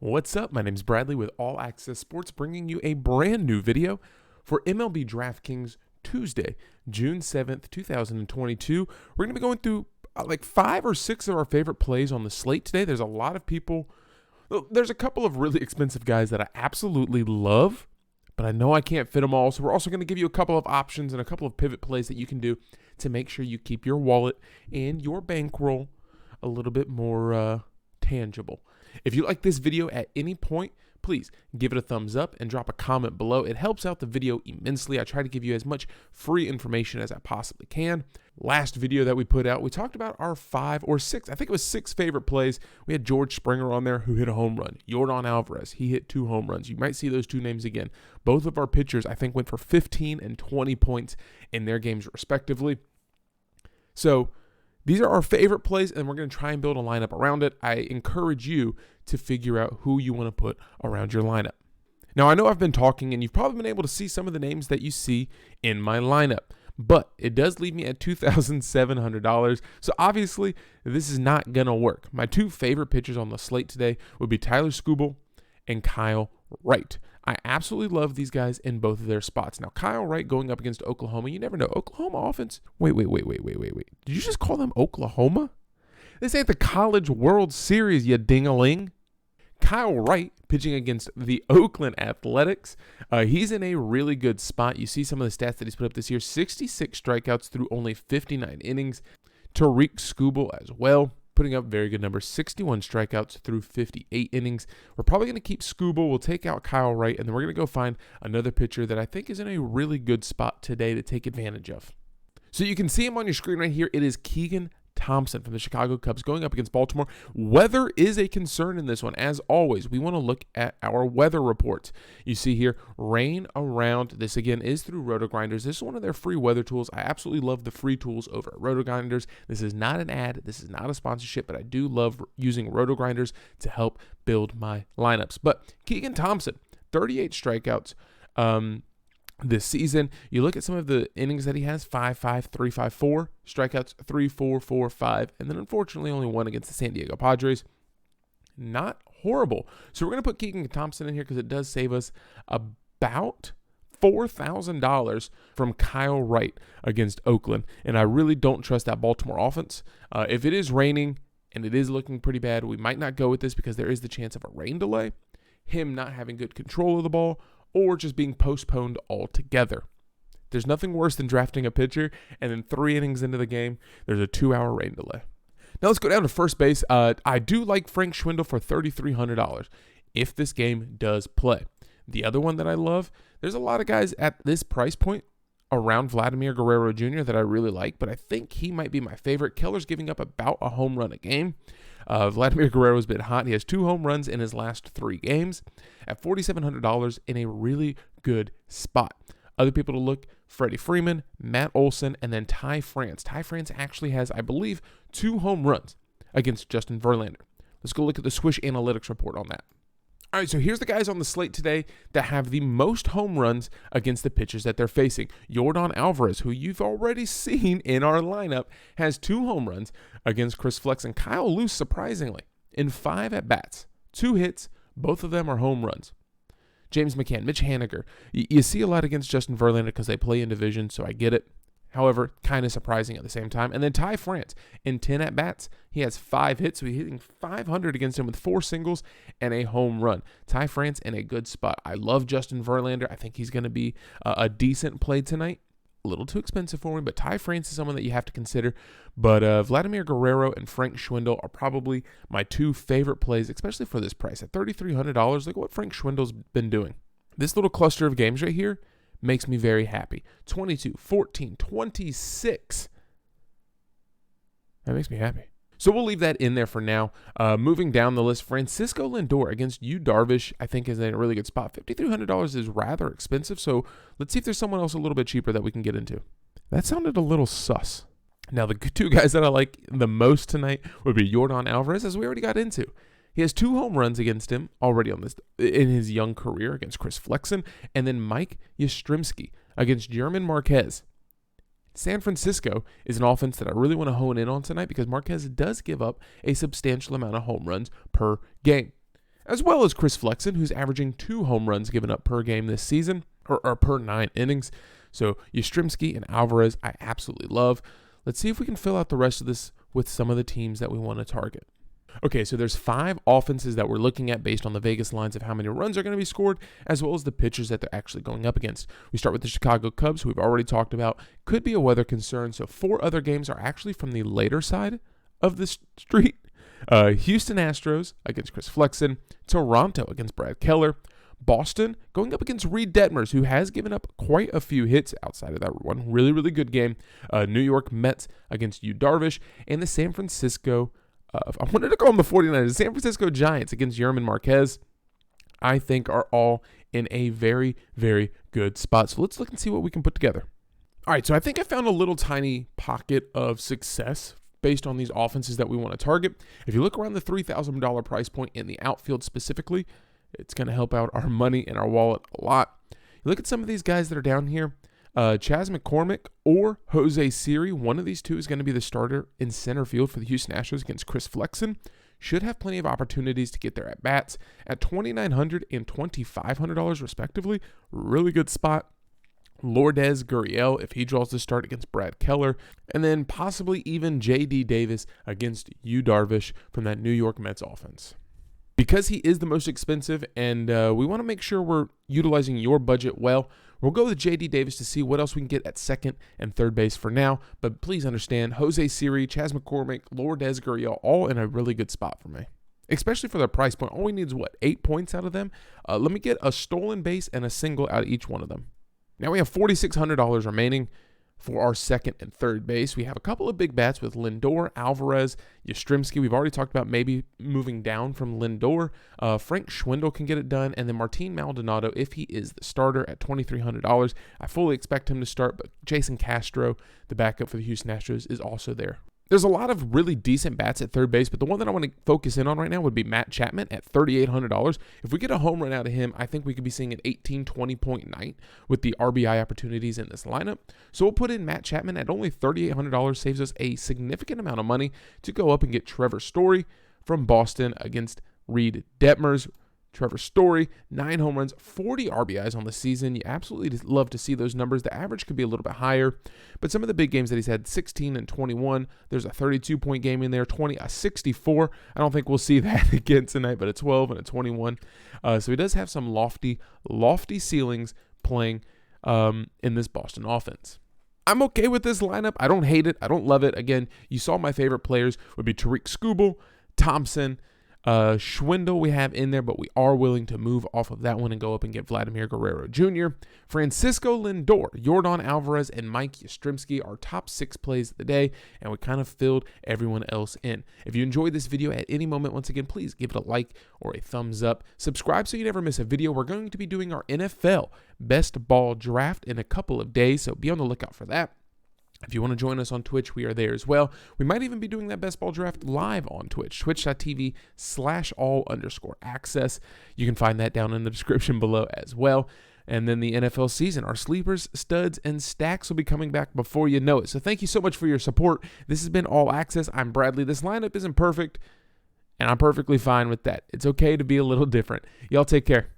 What's up? My name's Bradley with Allaqcess Sports, bringing you a brand new video for MLB DraftKings Tuesday, June 7th, 2022. We're going to be going through like 5 or 6 of our favorite plays on the slate today. There's a lot of people. There's a couple of really expensive guys that I absolutely love, but I know I can't fit them all. So we're also going to give you a couple of options and a couple of pivot plays that you can do to make sure you keep your wallet and your bankroll a little bit more tangible. If you like this video at any point, please give it a thumbs up and drop a comment below. It helps out the video immensely. I try to give you as much free information as I possibly can. Last video that we put out, we talked about our 5 or 6, I think it was 6 favorite plays. We had George Springer on there who hit a home run. Yordan Alvarez, he hit 2 home runs. You might see those 2 names again. Both of our pitchers, I think, went for 15 and 20 points in their games respectively. So these are our favorite plays, and we're going to try and build a lineup around it. I encourage you to figure out who you want to put around your lineup. Now, I know I've been talking, and you've probably been able to see some of the names that you see in my lineup, but it does leave me at $2,700. So obviously, this is not going to work. My 2 favorite pitchers on the slate today would be Tyler Skubal and Kyle Wright. I absolutely love these guys in both of their spots. Now, Kyle Wright going up against Oklahoma, you never know. Oklahoma offense. Wait. Did you just call them Oklahoma? This ain't the College World Series, you ding-a-ling. Kyle Wright pitching against the Oakland Athletics. He's in a really good spot. You see some of the stats that he's put up this year. 66 strikeouts through only 59 innings. Tariq Skubal as well, putting up very good numbers, 61 strikeouts through 58 innings. We're probably going to keep Skubal. We'll take out Kyle Wright, and then we're going to go find another pitcher that I think is in a really good spot today to take advantage of. So you can see him on your screen right here. It is Keegan Thompson from the Chicago Cubs going up against Baltimore. Weather is a concern in this one. As always, we want to look at our weather reports. You see here, rain around. This again is through RotoGrinders. This is one of their free weather tools. I absolutely love the free tools over at RotoGrinders. This is not an ad. This is not a sponsorship, but I do love using RotoGrinders to help build my lineups. But Keegan Thompson, 38 strikeouts. This season, you look at some of the innings that he has, 5-5, 3-5-4, strikeouts 3-4-4-5, and then unfortunately only 1 against the San Diego Padres. Not horrible. So we're going to put Keegan Thompson in here because it does save us about $4,000 from Kyle Wright against Oakland, and I really don't trust that Baltimore offense. If it is raining and it is looking pretty bad, we might not go with this because there is the chance of a rain delay, him not having good control of the ball, or just being postponed altogether. There's nothing worse than drafting a pitcher and then 3 innings into the game, there's a 2-hour rain delay. Now let's go down to first base. I do like Frank Schwindel for $3,300 if this game does play. The other one that I love, there's a lot of guys at this price point around Vladimir Guerrero Jr. that I really like, but I think he might be my favorite. Keller's giving up about a home run a game. Vladimir Guerrero's been hot. He has 2 home runs in his last 3 games at $4,700 in a really good spot. Other people to look, Freddie Freeman, Matt Olson, and then Ty France. Ty France actually has, I believe, 2 home runs against Justin Verlander. Let's go look at the Swish Analytics report on that. All right, so here's the guys on the slate today that have the most home runs against the pitchers that they're facing. Yordan Alvarez, who you've already seen in our lineup, has 2 home runs against Chris Flexen. Kyle Luse, surprisingly, in 5 at-bats, 2 hits, both of them are home runs. James McCann, Mitch Haniger. You see a lot against Justin Verlander because they play in division, so I get it. However, kind of surprising at the same time. And then Ty France, in 10 at-bats, he has 5 hits, so he's hitting .500 against him with 4 singles and a home run. Ty France in a good spot. I love Justin Verlander. I think he's going to be a decent play tonight. A little too expensive for me, but Ty France is someone that you have to consider. But Vladimir Guerrero and Frank Schwindel are probably my 2 favorite plays, especially for this price. At $3,300, look at what Frank Schwindel's been doing. This little cluster of games right here makes me very happy. 22, 14, 26. That makes me happy. So we'll leave that in there for now. Moving down the list, Francisco Lindor against Yu Darvish, I think is in a really good spot. $5,300 is rather expensive, so let's see if there's someone else a little bit cheaper that we can get into. That sounded a little sus. Now, the 2 guys that I like the most tonight would be Yordan Alvarez, as we already got into. He has 2 home runs against him already in his young career against Chris Flexen, and then Mike Yastrzemski against German Marquez. San Francisco is an offense that I really want to hone in on tonight because Marquez does give up a substantial amount of home runs per game. as well as Chris Flexen, who's averaging 2 home runs given up per game this season, or per 9 innings. So Yastrzemski and Alvarez, I absolutely love. Let's see if we can fill out the rest of this with some of the teams that we want to target. Okay, so there's 5 offenses that we're looking at based on the Vegas lines of how many runs are going to be scored, as well as the pitchers that they're actually going up against. We start with the Chicago Cubs, who we've already talked about. Could be a weather concern, so 4 other games are actually from the later side of the street. Houston Astros against Chris Flexen. Toronto against Brad Keller. Boston going up against Reed Detmers, who has given up quite a few hits outside of that one really, really good game. New York Mets against Yu Darvish. And the San Francisco, I wanted to call them the 49ers, San Francisco Giants against Yerman Marquez, I think are all in a very, very good spot. So let's look and see what we can put together. All right, so I think I found a little tiny pocket of success based on these offenses that we want to target. If you look around the $3,000 price point in the outfield specifically, it's going to help out our money and our wallet a lot. You look at some of these guys that are down here. Chas McCormick or Jose Siri, one of these two is going to be the starter in center field for the Houston Astros against Chris Flexen. Should have plenty of opportunities to get their at-bats at $2,900 and $2,500 respectively. Really good spot. Lourdes Gurriel, if he draws the start against Brad Keller, and then possibly even J.D. Davis against Yu Darvish from that New York Mets offense. Because he is the most expensive and we want to make sure we're utilizing your budget well, we'll go with J.D. Davis to see what else we can get at second and third base for now. But please understand, Jose Siri, Chas McCormick, Lourdes Gurriel, all in a really good spot for me. Especially for their price point. All we need is, 8 points out of them? Let me get a stolen base and a single out of each one of them. Now we have $4,600 remaining for our second and third base. We have a couple of big bats with Lindor, Alvarez, Yastrzemski. We've already talked about maybe moving down from Lindor. Frank Schwindel can get it done. And then Martin Maldonado, if he is the starter at $2,300. I fully expect him to start, but Jason Castro, the backup for the Houston Astros, is also there. There's a lot of really decent bats at third base, but the one that I want to focus in on right now would be Matt Chapman at $3,800. If we get a home run out of him, I think we could be seeing an 18-20-point night with the RBI opportunities in this lineup. So we'll put in Matt Chapman at only $3,800, saves us a significant amount of money to go up and get Trevor Story from Boston against Reed Detmers. Trevor Story, 9 home runs, 40 RBIs on the season. You absolutely love to see those numbers. The average could be a little bit higher, but some of the big games that he's had, 16 and 21. There's a 32-point game in there, 64. I don't think we'll see that again tonight, but a 12 and a 21. So he does have some lofty ceilings playing in this Boston offense. I'm okay with this lineup. I don't hate it. I don't love it. Again, you saw my favorite players would be Tariq Skubal, Thompson, Schwindel we have in there, but we are willing to move off of that one and go up and get Vladimir Guerrero Jr. Francisco Lindor, Yordan Alvarez, and Mike Yastrzemski are top 6 plays of the day, and we kind of filled everyone else in. If you enjoyed this video at any moment, once again, please give it a like or a thumbs up. Subscribe so you never miss a video. We're going to be doing our NFL Best Ball Draft in a couple of days, so be on the lookout for that. If you want to join us on Twitch, we are there as well. We might even be doing that best ball draft live on Twitch, twitch.tv/all_access. You can find that down in the description below as well. And then the NFL season, our sleepers, studs, and stacks will be coming back before you know it. So thank you so much for your support. This has been All Access. I'm Bradley. This lineup isn't perfect, and I'm perfectly fine with that. It's okay to be a little different. Y'all take care.